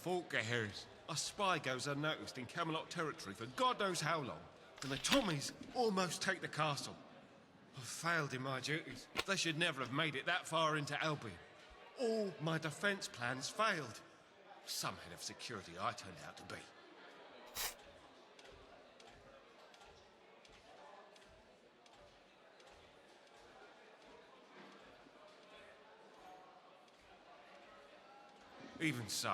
fault, Harris. A spy goes unnoticed in Camelot territory for God knows how long, and the Tommies almost take the castle. I've failed in my duties. They should never have made it that far into Albion. All my defence plans failed. Some head of security I turned out to be. Even so,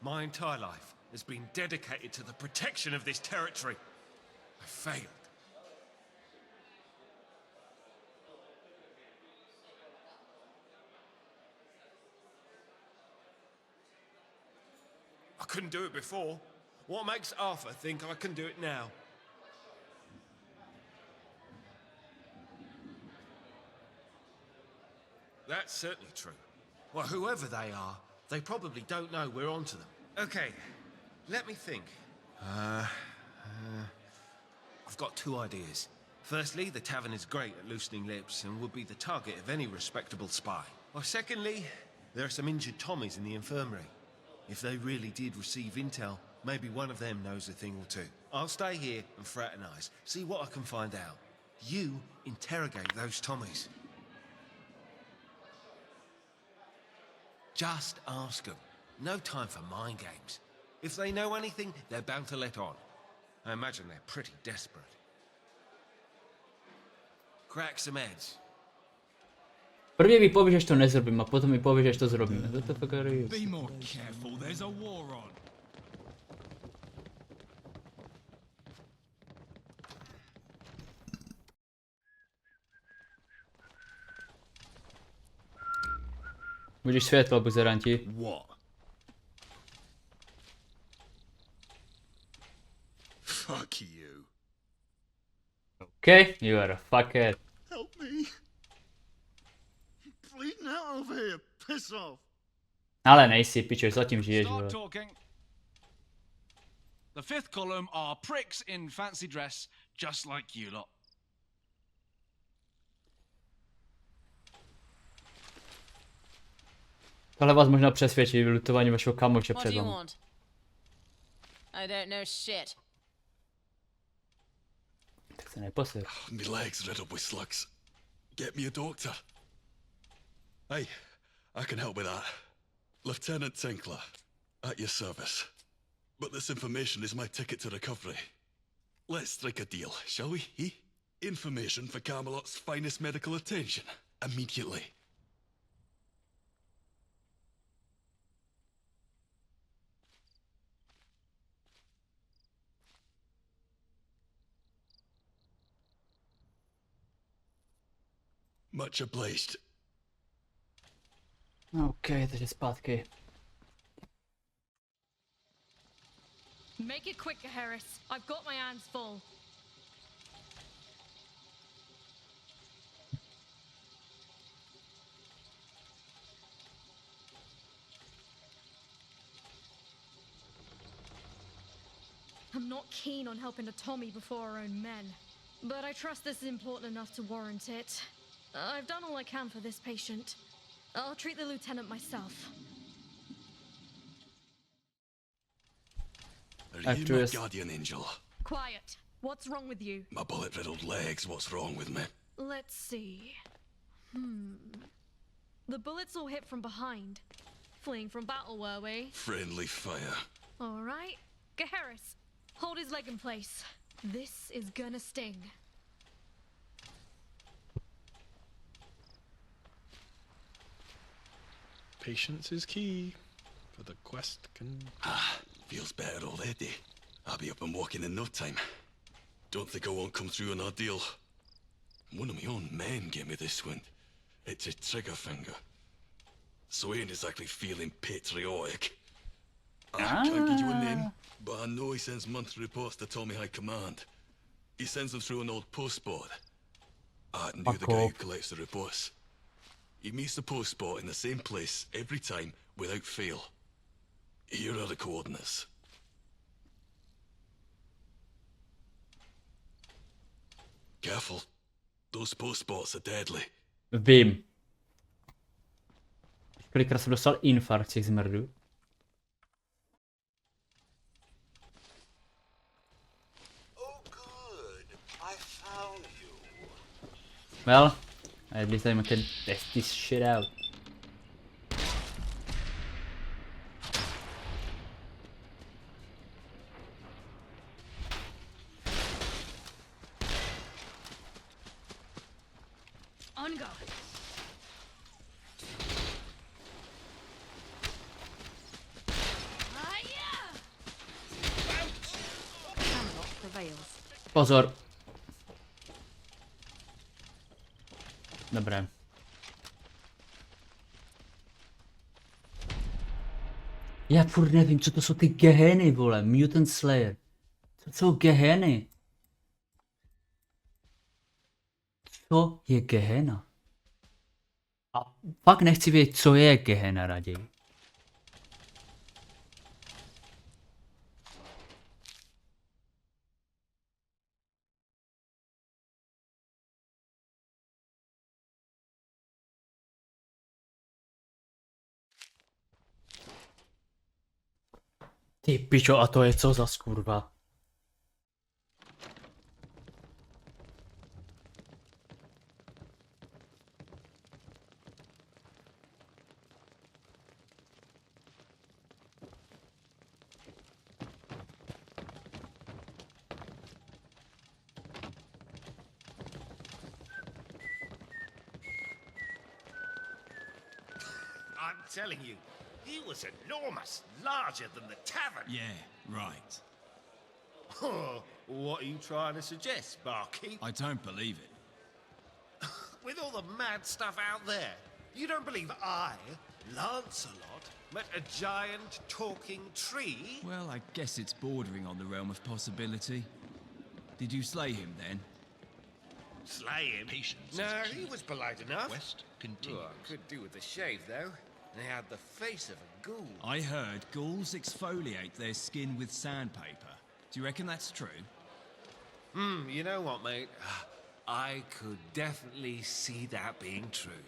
my entire life has been dedicated to the protection of this territory. I failed. I couldn't do it before. What makes Arthur think I can do it now? That's certainly true. Well, whoever they are, they probably don't know we're onto them. Okay, let me think. I've got two ideas. Firstly, the tavern is great at loosening lips and would be the target of any respectable spy. Or secondly, there are some injured Tommies in the infirmary. If they really did receive intel, maybe one of them knows a thing or two. I'll stay here and fraternize, see what I can find out. You interrogate those Tommies. Just ask them. No time for mind games. If they know anything, they're bound to let on. I imagine they're pretty desperate. Crack some heads. Prvně mi povíš, že to nezrobím a potom mi povíš, že to zrobíme. To fakt je. Be more careful, there's a war on. Budeš světlo, buzeranti. What? Fuck you. Okay, you are a fuckhead. Help me. Bleeding out over here. Piss off. Ale nejsi, piče, zatím žiješ, Start vole. talking. The fifth column are pricks in fancy dress, just like you lot. Tohle vás možná přesvědčí vylutování vašeho kamoše What před do you vám. want? I don't know shit. Tak se neposer. My legs riddled with slugs. Get me a doctor. Hey, I can help with that. Lieutenant Tinkler, at your service. But this information is my ticket to recovery. Let's strike a deal, shall we? Information for Camelot's finest medical attention. Immediately. Much obliged. OK, takže zpátky. Make it quicker, Harris. I've got my hands full. I'm not keen on helping a Tommy before our own men, but I trust this is important enough to warrant it. I've done all I can for this patient. I'll treat the lieutenant myself. Are you my Actress. guardian angel? Quiet. What's wrong with you? My bullet-riddled legs, what's wrong with me? Let's see. The bullets all hit from behind. Fleeing from battle, were we? Friendly fire. All right. Harris, hold his leg in place. This is gonna sting. Patience is key for the quest can. Feels better already. I'll be up and walking in no time. Don't think I won't come through on our deal. One of my own men gave me this wound. It's a trigger finger. So I ain't exactly feeling patriotic. I can't give you a name, but I know he sends monthly reports to Tommy High Command. He sends them through an old postboard. I knew the guy who collects the reports. He meets the postboard in the same place every time without fail. Here are the coordinates. Careful. Those postboards are deadly. Vím. Kolikrát jsem dostal infarkt z těch zmrdů. Well, at least I can test this shit out. On guard. Camelot prevails. Pozor. Dobré. Já furt nevím, co to jsou ty geheny, vole. Mutant Slayer. Co jsou geheny? Co je gehena? A fakt nechci vědět, co je gehena raději. Ty pičo, a to je co za skurva? I'm telling you, he was enormous, larger than the tavern. Yeah, right. Oh, what are you trying to suggest, barkeep? I don't believe it. With all the mad stuff out there, you don't believe I, Lancelot, met a giant talking tree? Well, I guess it's bordering on the realm of possibility. Did you slay him then? Slay him? Patience No, is key. he was polite enough. Quest continues. Oh, I could do with the shave, though. They had the face of a ghoul. I heard ghouls exfoliate their skin with sandpaper. Do you reckon that's true? You know what, mate? I could definitely see that being true.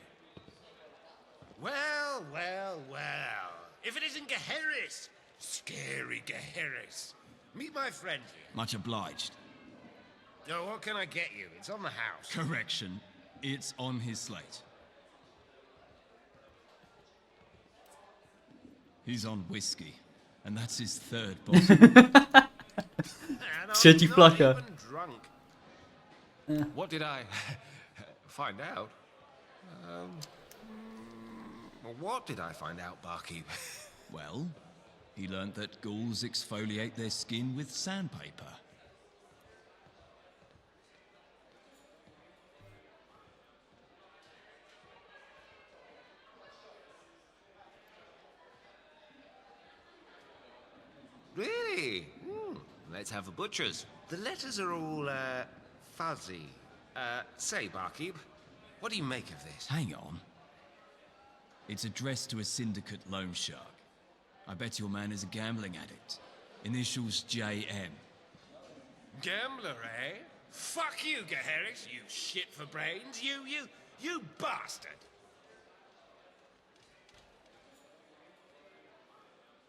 Well, well, well. If it isn't Gaheris, scary Gaheris. Meet my friend here. Much obliged. Oh, what can I get you? It's on the house. Correction. It's on his slate. He's on whiskey, and that's his third bottle. And I'm Trzeci not flacha. even drunk. What did I find out? What did I find out, barkeep? Well, he learnt that ghouls exfoliate their skin with sandpaper. Really? Let's have a butcher's. The letters are all, fuzzy. Say, barkeep, what do you make of this? Hang on. It's addressed to a syndicate loan shark. I bet your man is a gambling addict. Initials JM. Gambler, eh? Fuck you, Gaheris, you shit for brains. You bastard!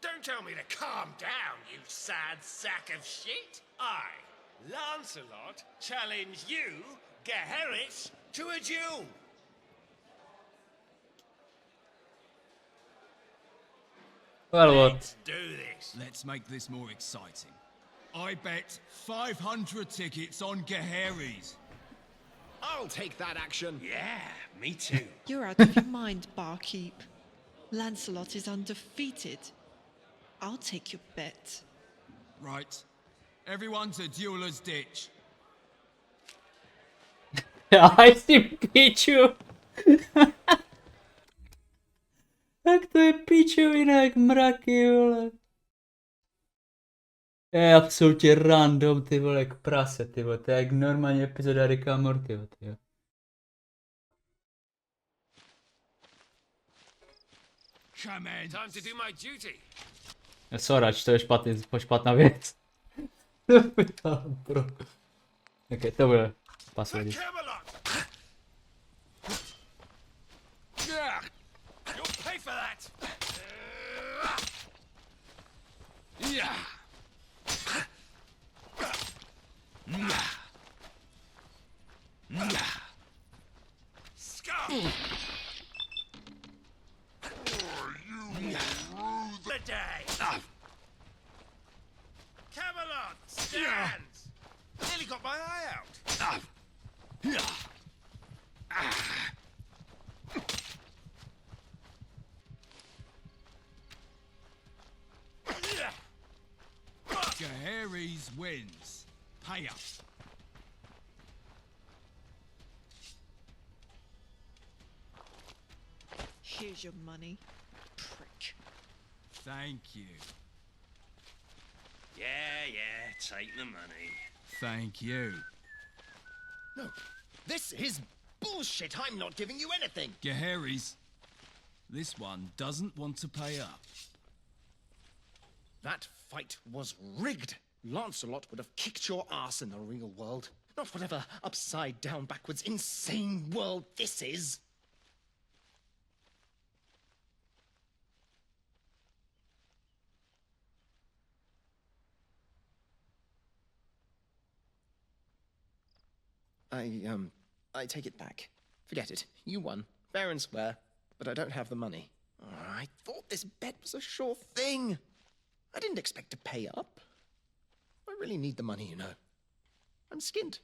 Don't tell me to calm down, you sad sack of shit. I, Lancelot, challenge you, Gaheris, to a duel. Well, what? Let's do this. Let's make this more exciting. I bet 500 tickets on Gaheris. I'll take that action. Yeah, me too. You're out of your mind, barkeep. Lancelot is undefeated. I'll take your bet. Right. Everyone to Dueler's Ditch. Aj s tím piču. Tak to je pičovina jak mraky, vole. To je absolutně random, ty vole, jak prase, ty vole. To je jak normální epizoda Ricka a Mortyho, ty jo. Come in. Time to do my duty. Sorač, to je špatná věc. Bro. Ok, to bude pasový. Camelot! You'll pay for that! Yeah. The day! Camelot, stand! Nearly got my eye out. Gaheris wins. Pay up. Here's your money, prick. Thank you. Yeah, take the money. Thank you. No, this is bullshit. I'm not giving you anything. Gaheris, this one doesn't want to pay up. That fight was rigged. Lancelot would have kicked your ass in the real world. Not whatever upside down, backwards, insane world this is. I take it back. Forget it. You won. Fair and square. But I don't have the money. I thought this bet was a sure thing. I didn't expect to pay up. I really need the money, you know. I'm skint.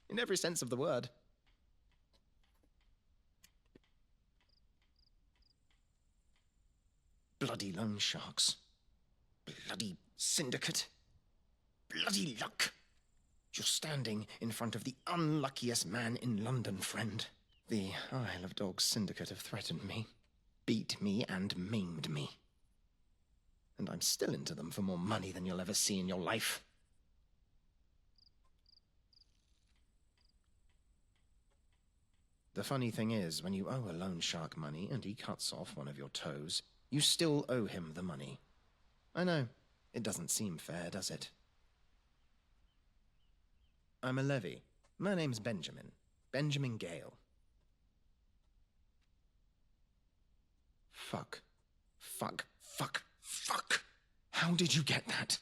In every sense of the word. Bloody loan sharks. Bloody syndicate. Bloody luck. You're standing in front of the unluckiest man in London, friend. The Isle of Dogs syndicate have threatened me, beat me, and maimed me. And I'm still into them for more money than you'll ever see in your life. The funny thing is, when you owe a loan shark money and he cuts off one of your toes, you still owe him the money. I know, it doesn't seem fair, does it? I'm a levy. My name's Benjamin. Benjamin Gale. Fuck. Fuck. Fuck. Fuck! How did you get that?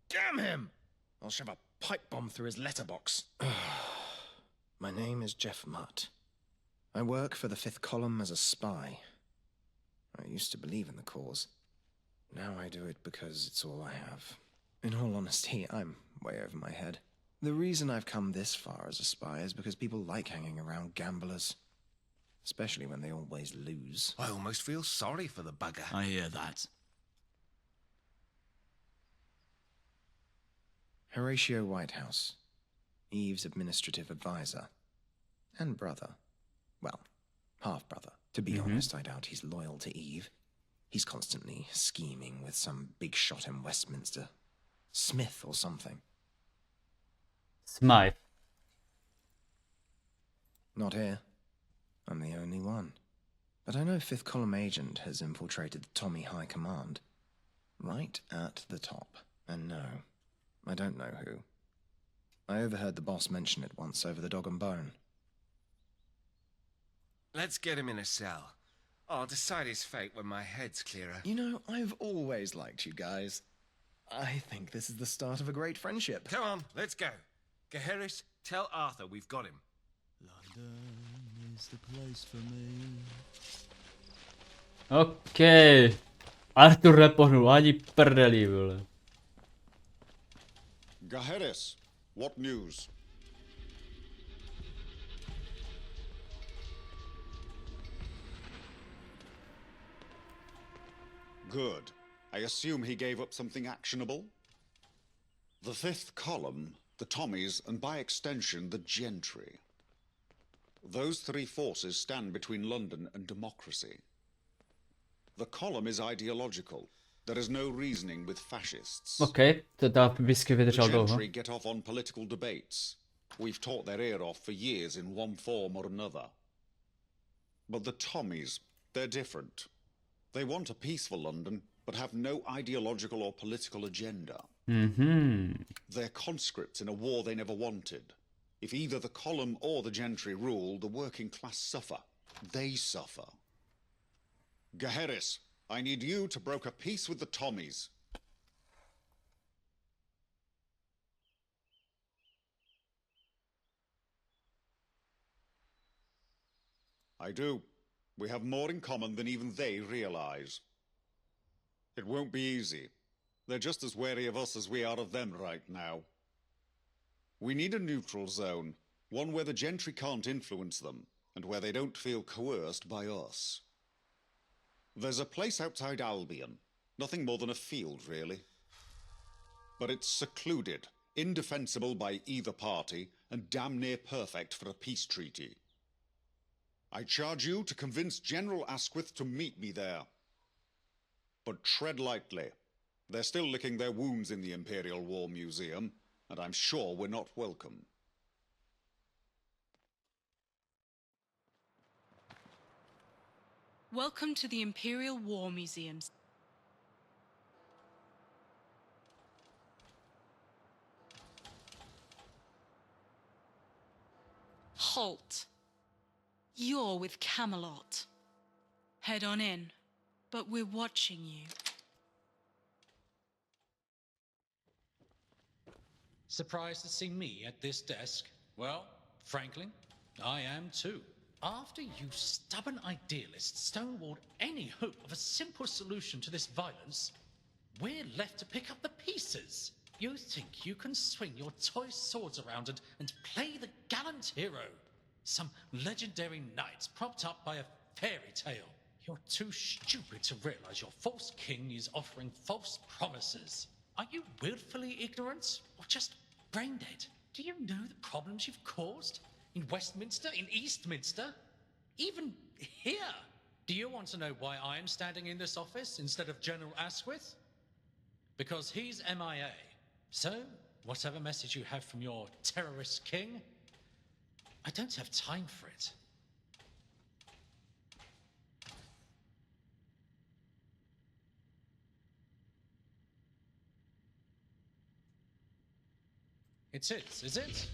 Damn him! I'll shove a pipe bomb through his letterbox. My name is Jeff Mutt. I work for the Fifth Column as a spy. I used to believe in the cause. Now I do it because it's all I have. In all honesty, I'm way over my head. The reason I've come this far as a spy is because people like hanging around gamblers. Especially when they always lose. I almost feel sorry for the bugger. I hear that. Horatio Whitehouse. Eve's administrative advisor. And brother. Well, half-brother. To be honest, I doubt he's loyal to Eve. He's constantly scheming with some big shot in Westminster. Smith or something. Smythe. Not here. I'm the only one. But I know Fifth Column agent has infiltrated the Tommy High Command. Right at the top. And no, I don't know who. I overheard the boss mention it once over the dog and bone. Let's get him in a cell. I'll decide his fate when my head's clearer. You know, I've always liked you guys. I think this is the start of a great friendship. Come on, let's go. Gaheris, tell Arthur we've got him. London is the place for me. Okej. Artur nepohnul ani prdeli, vole. Gaheris, what news? Good. I assume he gave up something actionable? The Fifth Column, the Tommies, and by extension, the Gentry. Those three forces stand between London and democracy. The Column is ideological. There is no reasoning with fascists. Okej, to ta whisky vydržel The dlouho. Gentry get off on political debates. We've taught their ear off for years in one form or another. But the Tommies, they're different. They want a peaceful London, but have no ideological or political agenda. They're conscripts in a war they never wanted. If either the Column or the Gentry rule, the working class suffer. They suffer. Gaheris, I need you to broker peace with the Tommies. I do. We have more in common than even they realize. It won't be easy. They're just as wary of us as we are of them right now. We need a neutral zone, one where the gentry can't influence them, and where they don't feel coerced by us. There's a place outside Albion. Nothing more than a field, really. But it's secluded, indefensible by either party, and damn near perfect for a peace treaty. I charge you to convince General Asquith to meet me there. But tread lightly. They're still licking their wounds in the Imperial War Museum, and I'm sure we're not welcome. Welcome to the Imperial War Museums. Halt. You're with Camelot. Head on in, but we're watching you. Surprised to see me at this desk? Well, frankly, I am too. After you stubborn idealists stonewalled any hope of a simple solution to this violence, we're left to pick up the pieces. You think you can swing your toy swords around and play the gallant hero? Some legendary knight propped up by a fairy tale. You're too stupid to realize your false king is offering false promises. Are you willfully ignorant or just brain dead? Do you know the problems you've caused? In Westminster, in Eastminster, even here? Do you want to know why I'm standing in this office instead of General Asquith? Because he's MIA. So, whatever message you have from your terrorist king, I don't have time for it. It is it?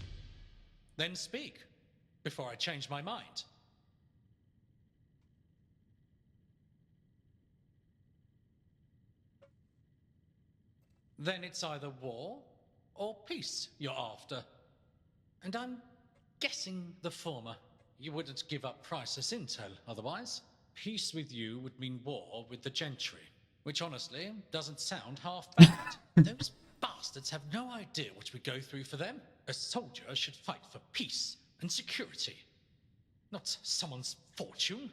Then speak, before I change my mind. Then it's either war or peace you're after. And I'm guessing the former. You wouldn't give up priceless intel otherwise. Peace with you would mean war with the gentry, which honestly doesn't sound half bad. Those bastards have no idea what we go through for them. A soldier should fight for peace and security, not someone's fortune.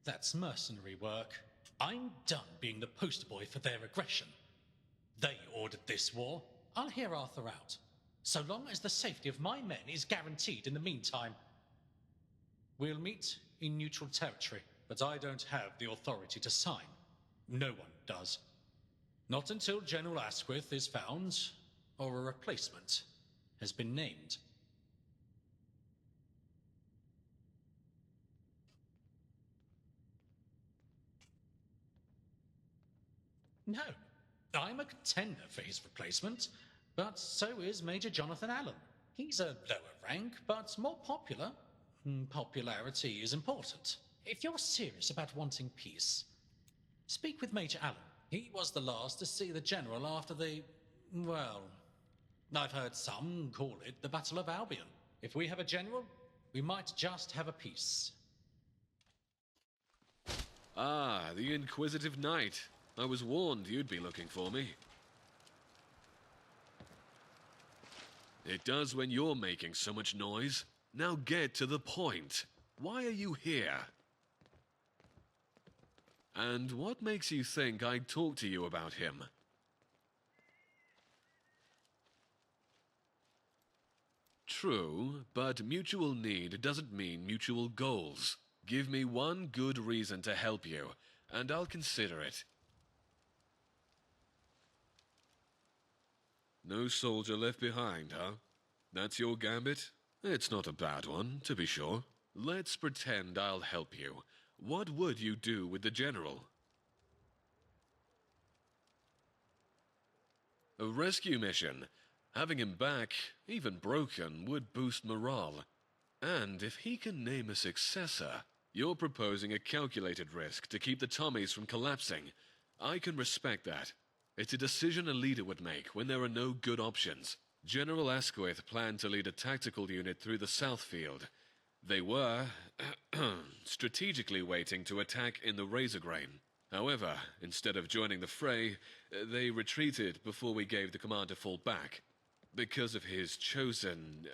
That's mercenary work. I'm done being the poster boy for their aggression. They ordered this war. I'll hear Arthur out, so long as the safety of my men is guaranteed in the meantime. We'll meet in neutral territory, but I don't have the authority to sign. No one does. Not until General Asquith is found, or a replacement has been named. No, I'm a contender for his replacement, but so is Major Jonathan Allen. He's a lower rank, but more popular. Popularity is important. If you're serious about wanting peace, speak with Major Allen. He was the last to see the general after the, well, I've heard some call it the Battle of Albion. If we have a general, we might just have a peace. Ah, the Inquisitive Knight. I was warned you'd be looking for me. It does when you're making so much noise. Now get to the point. Why are you here? And what makes you think I'd talk to you about him? True, but mutual need doesn't mean mutual goals. Give me one good reason to help you, and I'll consider it. No soldier left behind, huh? That's your gambit? It's not a bad one, to be sure. Let's pretend I'll help you. What would you do with the general? A rescue mission. Having him back, even broken, would boost morale. And if he can name a successor, you're proposing a calculated risk to keep the Tommies from collapsing. I can respect that. It's a decision a leader would make when there are no good options. General Asquith planned to lead a tactical unit through the South Field. They were strategically waiting to attack in the Razorgrain. However, instead of joining the fray, they retreated before we gave the command to fall back. Because of his chosen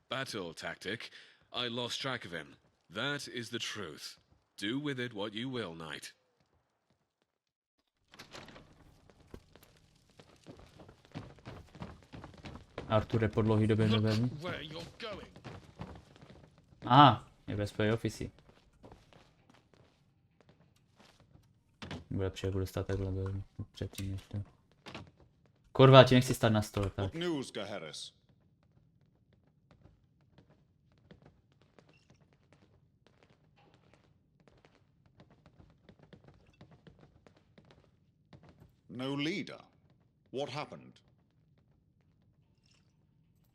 battle tactic, I lost track of him. That is the truth. Do with it what you will, knight. Arture po dlouhý době Look nevedl. where you're going. Aha, je ve své ofisi. Bude lepší, jak budu stát takhle předtím než to. Kurva, ti nechci stát na stole, tak. What news, Gaheris? No leader? What happened?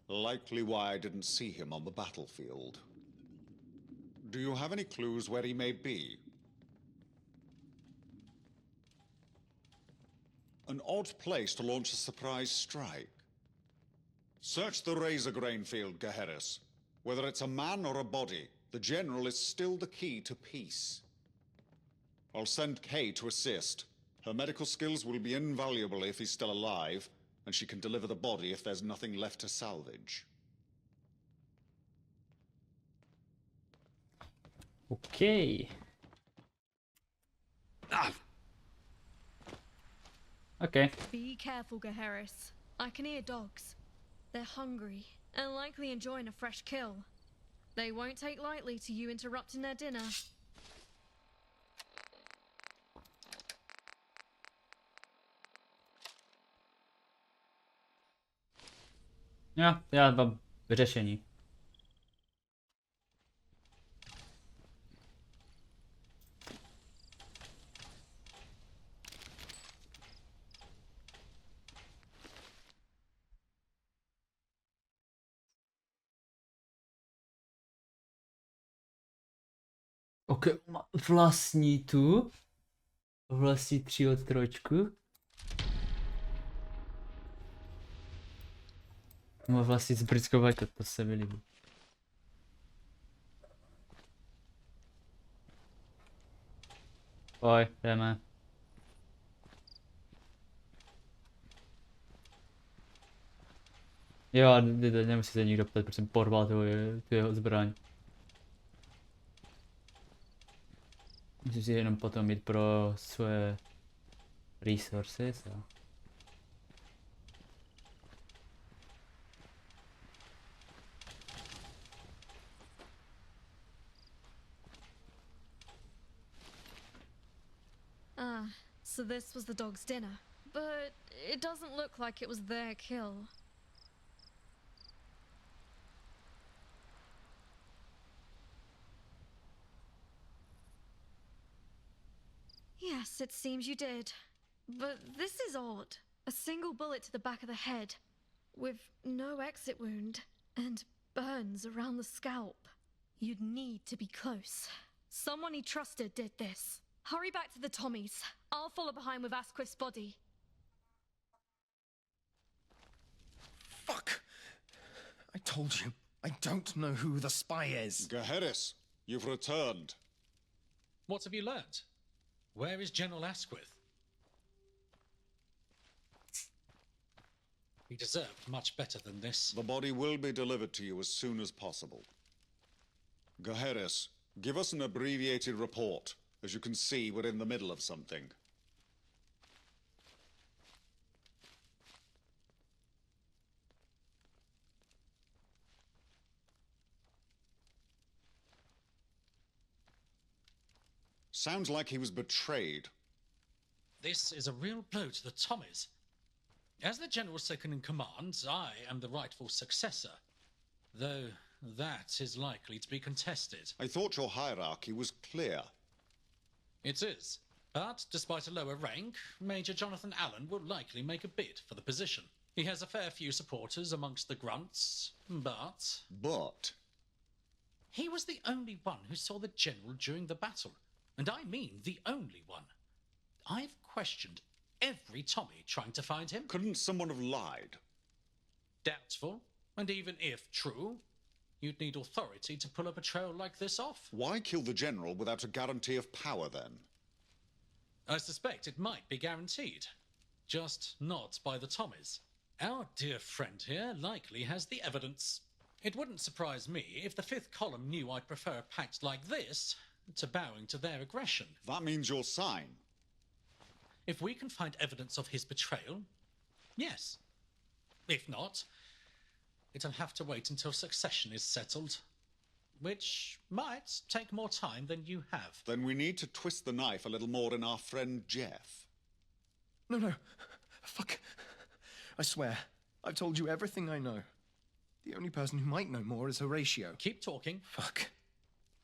Likely why I didn't see him on the battlefield. Do you have any clues where he may be? An odd place to launch a surprise strike. Search the Razorgrain field, Gaheris. Whether it's a man or a body, the General is still the key to peace. I'll send Kay to assist. Her medical skills will be invaluable if he's still alive, and she can deliver the body if there's nothing left to salvage. Okay. Okay. Be careful, Gaheris. I can hear dogs. They're hungry and likely enjoying a fresh kill. They won't take lightly to you interrupting their dinner. Já mám vyřešení. Ok, vlastní tu. Vlastní 3 od 3. Má vlastní s britskou vlajkou, to se mi líbí. Pojď, jdeme. Jo, nemusí se nikdo ptát, protože jsem porval tu jeho zbraň. Musím si jenom potom jít pro svoje resources a... So this was the dog's dinner. But it doesn't look like it was their kill. Yes, it seems you did. But this is odd. A single bullet to the back of the head, with no exit wound, and burns around the scalp. You'd need to be close. Someone he trusted did this. Hurry back to the Tommies. I'll follow behind with Asquith's body. Fuck! I told you, I don't know who the spy is. Gaheris, you've returned. What have you learnt? Where is General Asquith? He deserved much better than this. The body will be delivered to you as soon as possible. Gaheris, give us an abbreviated report. As you can see, we're in the middle of something. Sounds like he was betrayed. This is a real blow to the Tommies. As the General second in command, I am the rightful successor. Though that is likely to be contested. I thought your hierarchy was clear. It is. But despite a lower rank, Major Jonathan Allen will likely make a bid for the position. He has a fair few supporters amongst the grunts, but... But? He was the only one who saw the General during the battle. And I mean the only one. I've questioned every Tommy trying to find him. Couldn't someone have lied? Doubtful. And even if true, you'd need authority to pull a patrol like this off. Why kill the general without a guarantee of power, then? I suspect it might be guaranteed, just not by the Tommies. Our dear friend here likely has the evidence. It wouldn't surprise me if the Fifth Column knew I'd prefer a pact like this to bowing to their aggression. That means you'll sign. If we can find evidence of his betrayal, yes. If not, it'll have to wait until succession is settled, which might take more time than you have. Then we need to twist the knife a little more in our friend Jeff. No. Fuck. I swear, I've told you everything I know. The only person who might know more is Horatio. Keep talking. Fuck.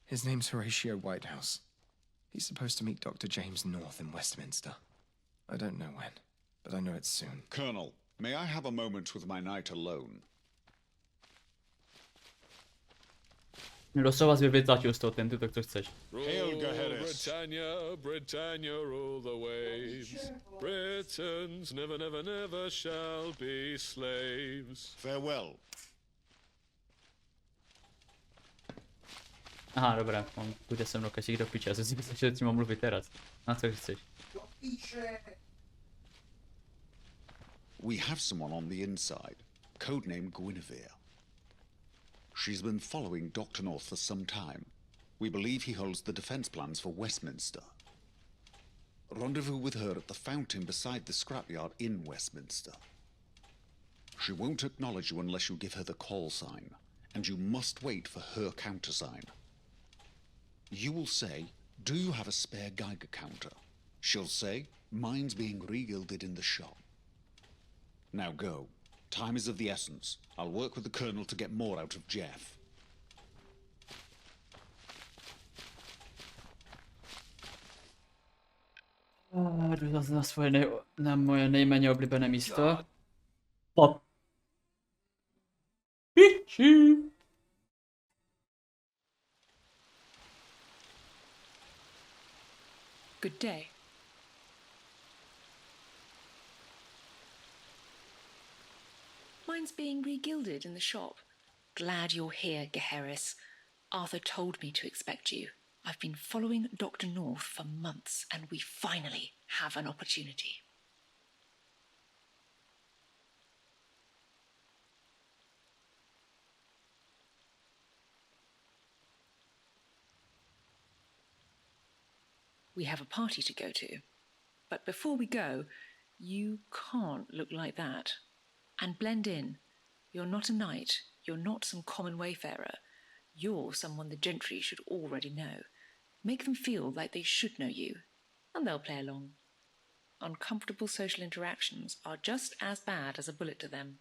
His name's Horatio Whitehouse. He's supposed to meet Dr. James North in Westminster. I don't know when, but I know it's soon. Colonel, may I have a moment with my knight alone? Losowaz wytlačił z ten, ty to co chceš. Britannia, Britannia, rule the waves. Britons never, never, never shall be slaves. Farewell. Aha, dobra, on pójdę se mnou kasík do piče, já jsem si myslel, že s tím mám mluvit teraz. Na co chceš? We have someone on the inside, codename Guinevere. She's been following Dr. North for some time. We believe he holds the defense plans for Westminster. Rendezvous with her at the fountain beside the scrapyard in Westminster. She won't acknowledge you unless you give her the call sign, and you must wait for her countersign. You will say, "Do you have a spare Geiger counter?" She'll say, "Mine's being regilded in the shop." Now go. Time is of the essence. I'll work with the Colonel to get more out of Jeff. Jdu zase na moje nejméně oblíbené místo. Pop. Piči. Good day. Mine's being regilded in the shop. Glad you're here, Gaheris. Arthur told me to expect you. I've been following Dr. North for months, and we finally have an opportunity. We have a party to go to. But before we go, you can't look like that. And blend in. You're not a knight. You're not some common wayfarer. You're someone the gentry should already know. Make them feel like they should know you, and they'll play along. Uncomfortable social interactions are just as bad as a bullet to them.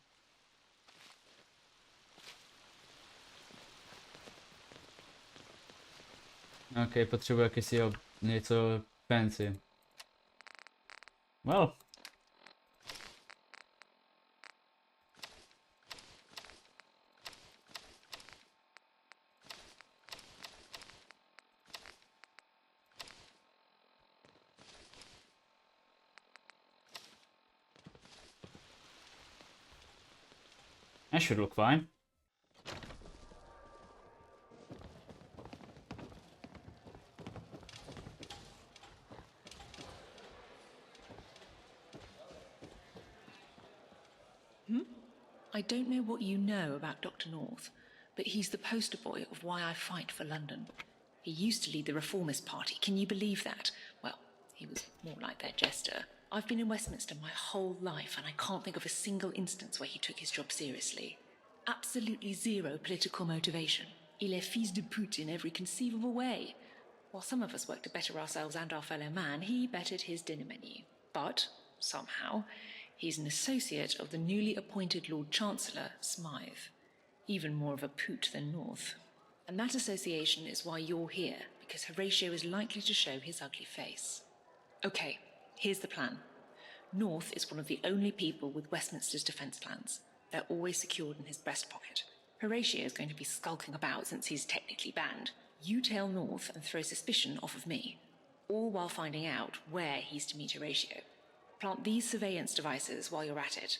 Ok, potřebuji jakýsi něco fancy. Well. That should look fine. I don't know what you know about Dr. North, but he's the poster boy of why I fight for London. He used to lead the Reformist Party. Can you believe that? Well, he was more like their jester. I've been in Westminster my whole life, and I can't think of a single instance where he took his job seriously. Absolutely zero political motivation. Il est fils de pute in every conceivable way. While some of us work to better ourselves and our fellow man, he bettered his dinner menu. But, somehow, he's an associate of the newly appointed Lord Chancellor, Smythe. Even more of a poot than North. And that association is why you're here, because Horatio is likely to show his ugly face. Okay, here's the plan. North is one of the only people with Westminster's defence plans. They're always secured in his breast pocket. Horatio is going to be skulking about since he's technically banned. You tail North and throw suspicion off of me, all while finding out where he's to meet Horatio. Plant these surveillance devices while you're at it.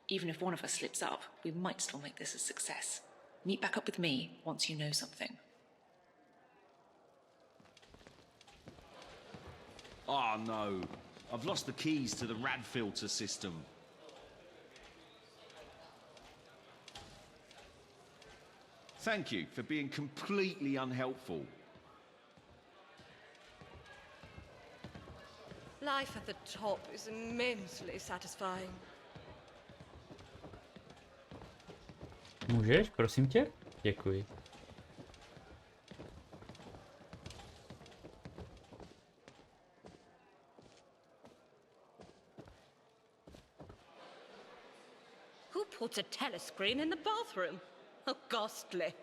Even if one of us slips up, we might still make this a success. Meet back up with me once you know something. Oh no, I've lost the keys to the rad filter system. Thank you for being completely unhelpful. Life at the top is immensely satisfying. Můžeš, prosím tě? Děkuji. Who puts a telescreen in the bathroom? How ghastly.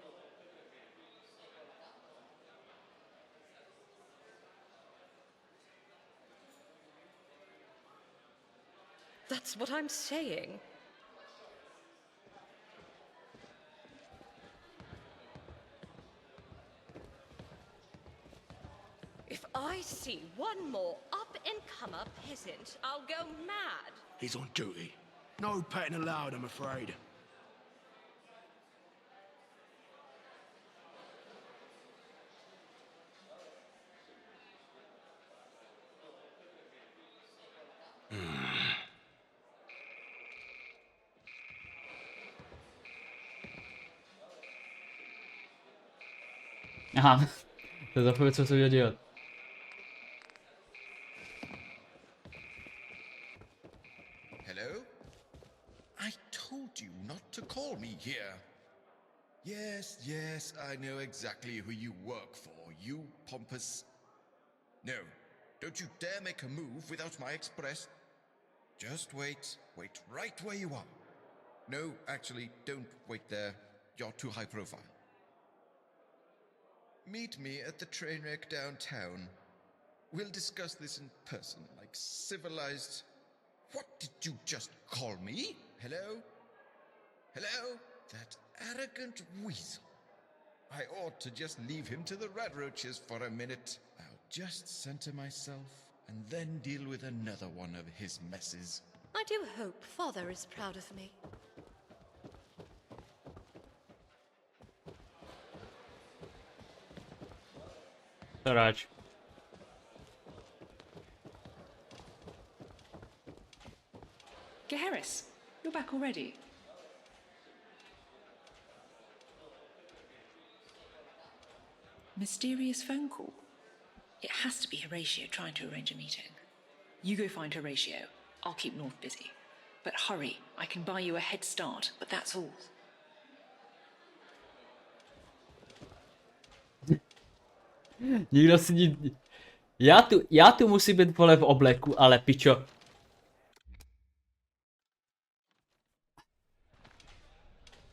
That's what I'm saying. If I see one more up-and-comer peasant, I'll go mad. He's on duty. No petting allowed, I'm afraid. Aha, to zapověď, co se bude dělat. Hello? I told you not to call me here. Yes, yes, I know exactly who you work for, you pompous... No, don't you dare make a move without my express... Just wait. Wait right where you are. No, actually, don't wait there. You're too high profile. Meet me at the train wreck downtown. We'll discuss this in person, like civilized... What did you just call me? Hello? Hello? That arrogant weasel. I ought to just leave him to the rat roaches for a minute. I'll just center myself and then deal with another one of his messes. I do hope Father is proud of me. Sráč. Geharis, you're back already. Mysterious phone call. It has to be Horatio trying to arrange a meeting. You go find Horatio. I'll keep North busy. But hurry, I can buy you a head start, but that's all. Nikdo si nic... Já tu musím být vole v obleku, ale pičo.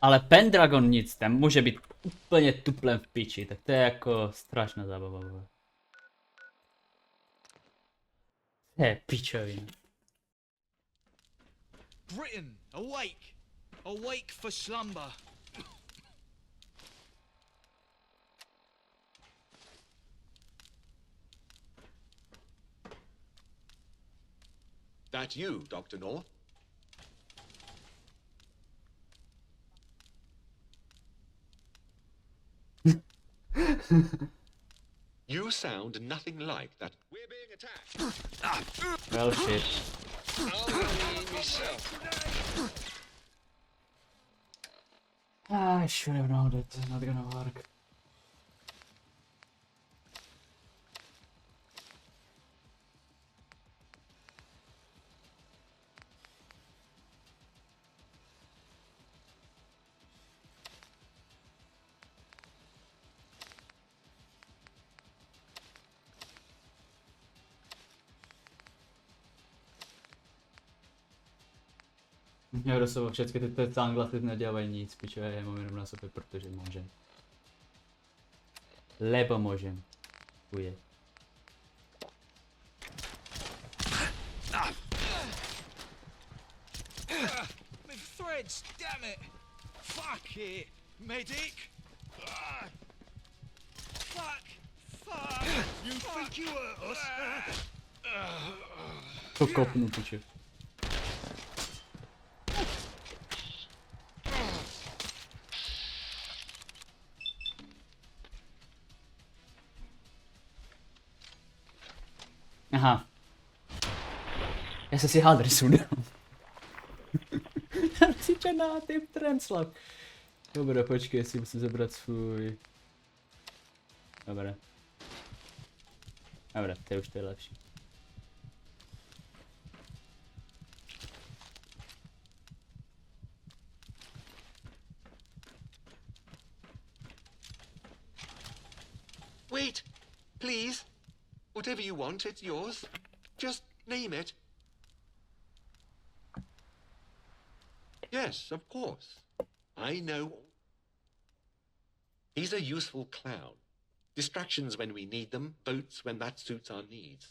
Ale Pendragon nic, ten může být úplně tuplem v piči, tak to je jako strašná zábava. To je pičovina. Britain, awake! Awake for slumber. That you, Dr. North? You sound nothing like that. We're being attacked. Well, shit. I should have known that it's not gonna work. Já do sebe všechny ty tanglasy nedělají nic, piče, já je mám jenom na sobě, protože můžem. Lebo můžem. Chuje. My threads, damn it! Fuck it! Medic! Fuck! Fuck! You think you hurt us? To kopnu, piče. Ja se si adresu dám. Já si černá typ translap. Dobré, počkej, si musím zabrat svůj... Dobré. Dobré, to je lepší. Wait, please. Whatever you want, it's yours. Just name it. Yes, of course. I know. He's a useful clown. Distractions when we need them, votes when that suits our needs.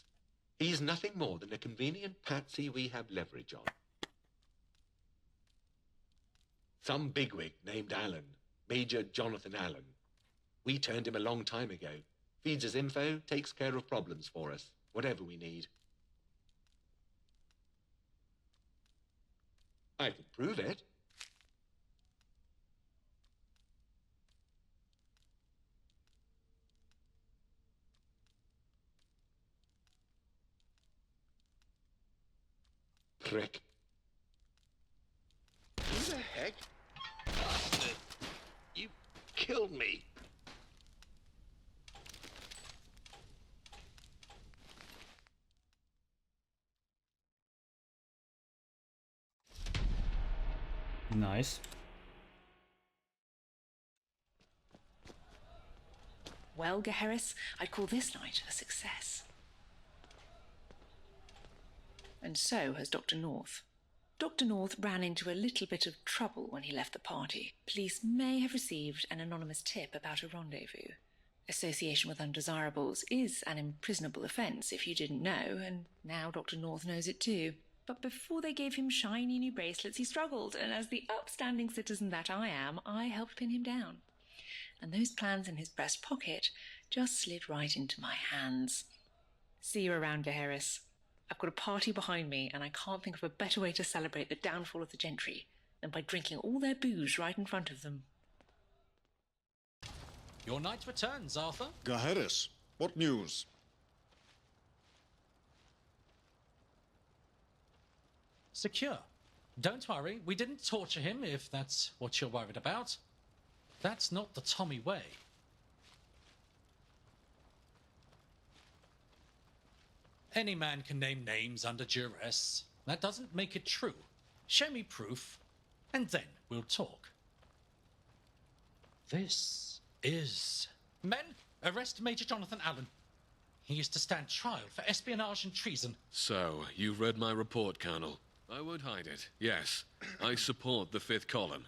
He's nothing more than a convenient patsy we have leverage on. Some bigwig named Allen, Major Jonathan Allen. We turned him a long time ago. Feeds us info, takes care of problems for us, whatever we need. I can prove it. Prick. Who the heck? You killed me. Nice. Well, Geheris, I'd call this night a success. And so has Dr. North. Dr. North ran into a little bit of trouble when he left the party. Police may have received an anonymous tip about a rendezvous. Association with undesirables is an imprisonable offence, if you didn't know, and now Dr. North knows it too. But before they gave him shiny new bracelets, he struggled, and as the upstanding citizen that I am, I helped pin him down. And those plans in his breast pocket just slid right into my hands. See you around, Geheris. I've got a party behind me, and I can't think of a better way to celebrate the downfall of the gentry than by drinking all their booze right in front of them. Your knight returns, Arthur. Gaheris, what news? Secure. Don't worry, we didn't torture him, if that's what you're worried about. That's not the Tommy way. Any man can name names under duress. That doesn't make it true. Show me proof, and then we'll talk. This is... Men, arrest Major Jonathan Allen. He is to stand trial for espionage and treason. So, you've read my report, Colonel. I won't hide it. Yes, I support the Fifth Column.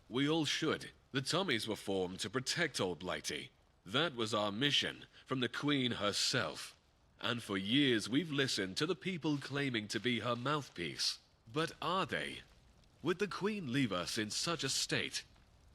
We all should. The Tommies were formed to protect Old Blighty. That was our mission, from the Queen herself. And for years we've listened to the people claiming to be her mouthpiece. But are they? Would the Queen leave us in such a state?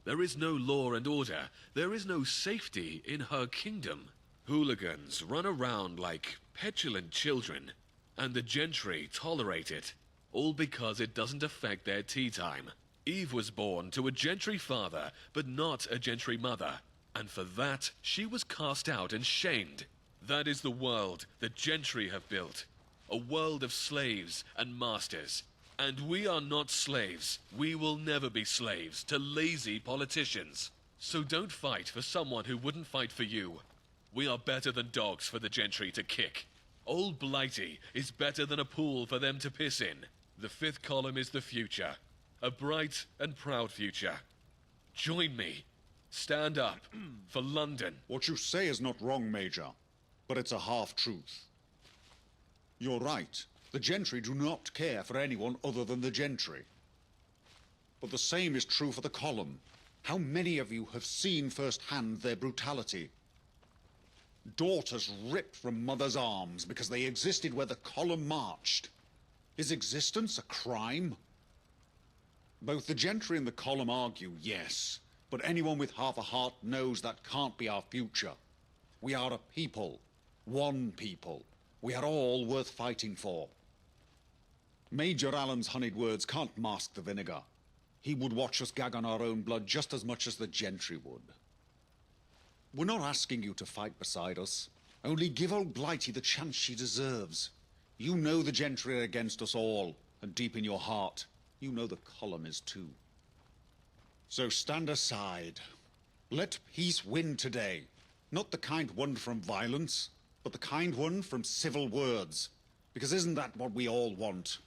There is no law and order. There is no safety in her kingdom. Hooligans run around like petulant children, and the gentry tolerate it, all because it doesn't affect their tea time. Eve was born to a gentry father, but not a gentry mother, and for that she was cast out and shamed. That is the world the gentry have built. A world of slaves and masters. And we are not slaves. We will never be slaves to lazy politicians. So don't fight for someone who wouldn't fight for you. We are better than dogs for the gentry to kick. Old Blighty is better than a pool for them to piss in. The Fifth Column is the future. A bright and proud future. Join me. Stand up for London. What you say is not wrong, Major. But it's a half-truth. You're right. The gentry do not care for anyone other than the gentry. But the same is true for the column. How many of you have seen firsthand their brutality? Daughters ripped from mothers' arms because they existed where the column marched. Is existence a crime? Both the gentry and the column argue, yes. But anyone with half a heart knows that can't be our future. We are a people. One people. We are all worth fighting for. Major Allen's honeyed words can't mask the vinegar. He would watch us gag on our own blood just as much as the gentry would. We're not asking you to fight beside us. Only give old Blighty the chance she deserves. You know the gentry are against us all, and deep in your heart, you know the column is too. So stand aside. Let peace win today. Not the kind won from violence, but the kind won from civil words. Because isn't that what we all want?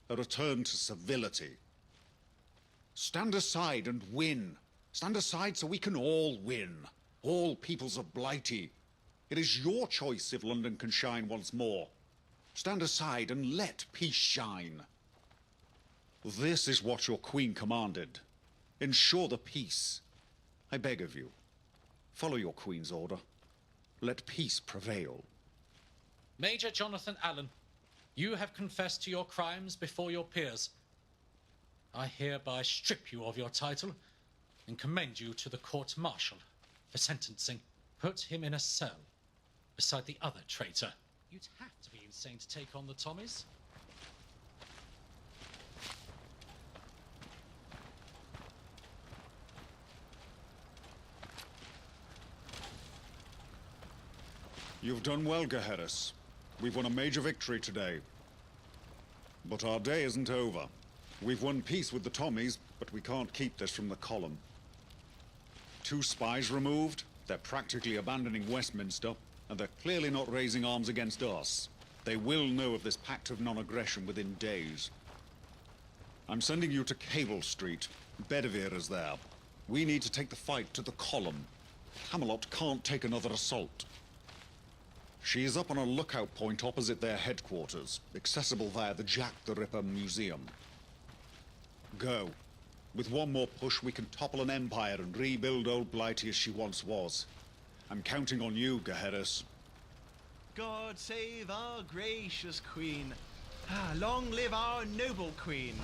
A return to civility. Stand aside and win. Stand aside so we can all win. All peoples of Blighty. It is your choice if London can shine once more. Stand aside and let peace shine. This is what your queen commanded. Ensure the peace. I beg of you, follow your queen's order. Let peace prevail. Major Jonathan Allen, you have confessed to your crimes before your peers. I hereby strip you of your title and commend you to the court-martial for sentencing. Put him in a cell beside the other traitor. You'd have to be insane to take on the Tommies. You've done well, Gaheris. We've won a major victory today. But our day isn't over. We've won peace with the Tommies, but we can't keep this from the column. 2 spies removed, they're practically abandoning Westminster, and they're clearly not raising arms against us. They will know of this pact of non-aggression within days. I'm sending you to Cable Street. Bedivere is there. We need to take the fight to the column. Camelot can't take another assault. She is up on a lookout point opposite their headquarters, accessible via the Jack the Ripper Museum. Go. With one more push, we can topple an empire and rebuild old Blighty as she once was. I'm counting on you, Gaheris. God save our gracious queen. Long live our noble queen.